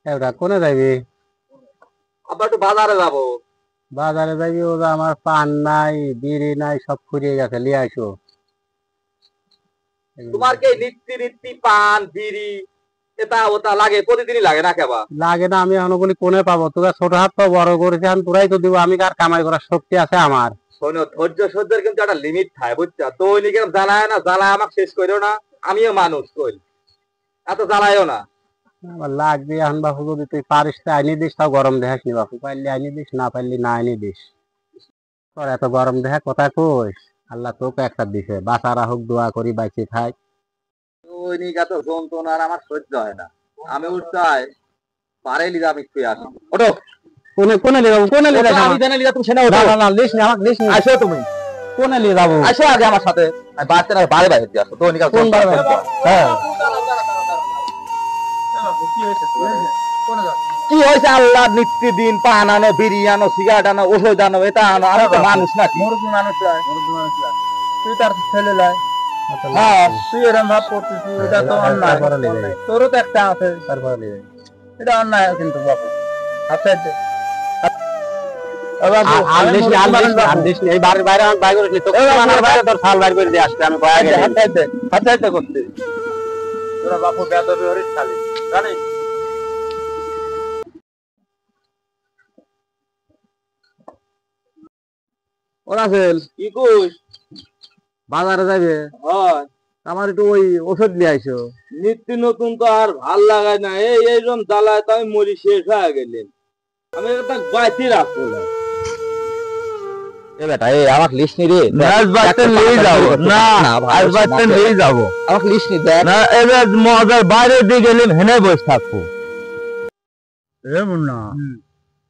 এবার কোনে যাবি? আবার একটু বাজারে যাবো। বাজারে যাবি? ও আমার পান নাই, বিড়ি নাই, সব ফুরিয়ে গেছে, লিয়ে আসো। তোমার কি নিত্য নিত্য পান বিড়ি এটা ওটা লাগে? প্রতিদিনই লাগে না কেবা? লাগে না, আমি এখন বলি কোনে পাবো? তোকে ছোট হাত পা বড় করেছি, আমি তোরাই তো দিব, আমি কার কামাই করার শক্তি আছে আমার? শোনো, ধৈর্য সহ্যের কিন্তু একটা লিমিট থাকে, বুঝছো? তো ওই নিকে জ্বালায় না, জ্বালায় আমাকে শেষ করো না। আমিও মানুষ, কই এত জ্বালায়ও না। আমার লাগবে এখন বাপু, যদি তুই পারিস তো আইনি দিস, তাও গরম দেখাস নি বাপু। পারলি আইনি দিস, না পারলি না আইনি দিস। তোর এত গরম দেখা কথা কইস? আল্লাহ তোকে একটা দিছে, বাঁচারা হোক, দোয়া করি বাইচে থাক। ওই নিকে তো যন্ত্রণা আর আমার সহ্য হয় না। আমি উঠতাই পারে লিদা আমি শুয়ে আসি। ওঠো। কোনে কোনে লিয়ে যাবো? কোনে লিয়ে যাবো? আমি জানি লিদা, তুমি সেনা ওঠো। না না না, লিস নি, আমাকে লিস নি। আসো তুমি। কোনে লিয়ে যাবো? আসো আগে আমার সাথে। আমি বাচ্চারা বারে বাইরে দিয়ে আসো। তো নিকা কোন বারে বাইরে? হ্যাঁ। কি হয়েছে? আল্লাহ নিত্যদিন পান আনো, বিড়ি আনো, সিগারেট আনো, ওষুধ আনো, এটা আনো। আমি তো মানুষ নাকি? মুরব্বী মানুষ লয়, তুই তার ছেলে লয়। হ্যাঁ, তুই এরকম ভাব করতেছিস, এটা তো অন্যায়। তোরও তো একটা আছে, তারপরে লিয়ে যাবো। এটা অন্যায় কিন্তু বাবু। আচ্ছা আর লিস নি, আর লিস নি। এই বাড়ির বাইরে আমাকে বাইর করিস নি। তোকে আমার বাইরে তোর ফাল বাইর করে দিয়ে আসতে আমি কয়া গেছি। হাতে করতে তোরা বাপু বেদবি হরিস খালি জানিস। ওরা ফেল কি কইস? বাজারে যাবে? হয় আমার একটু ওই ওষুধ নিয়ে আইসো। নিত্য নতুন তো আর ভাল লাগায় না। এইরকম জ্বালায় তো আমি মরি শেষ হয়ে গেলেন। আমি একটা বাইতে রাখবো না। এ বেটা, এই আমাকে লিস্ট নি রে। আজ বাড়তে নিয়ে যাবো না, আজ বাড়তে নিয়ে যাবো। আমাকে লিস্ট নি দেখ না, এবার মজার বাইরে দিয়ে গেলে হেনে বসে থাকবো। এ মুন্না,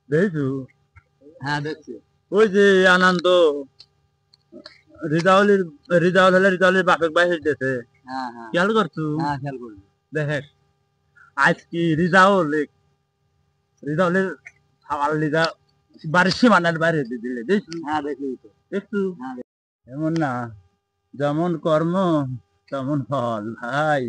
দেখছু? হ্যাঁ দেখছি। ওই যে আনন্দ রিজাউলের বাপের বাইরে দিতেছে, হ্যাঁ হ্যাঁ খেয়াল করছু? হ্যাঁ, খেয়াল করি। দেখ আজ কি রিজাউলের খাওয়ার লিগা বাড়ির সীমানার বাইরে দিয়ে দিলে, দেখছু? হ্যাঁ দেখলি তো। দেখছু? হ্যাঁ এমন না, যেমন কর্ম তেমন ফল ভাই।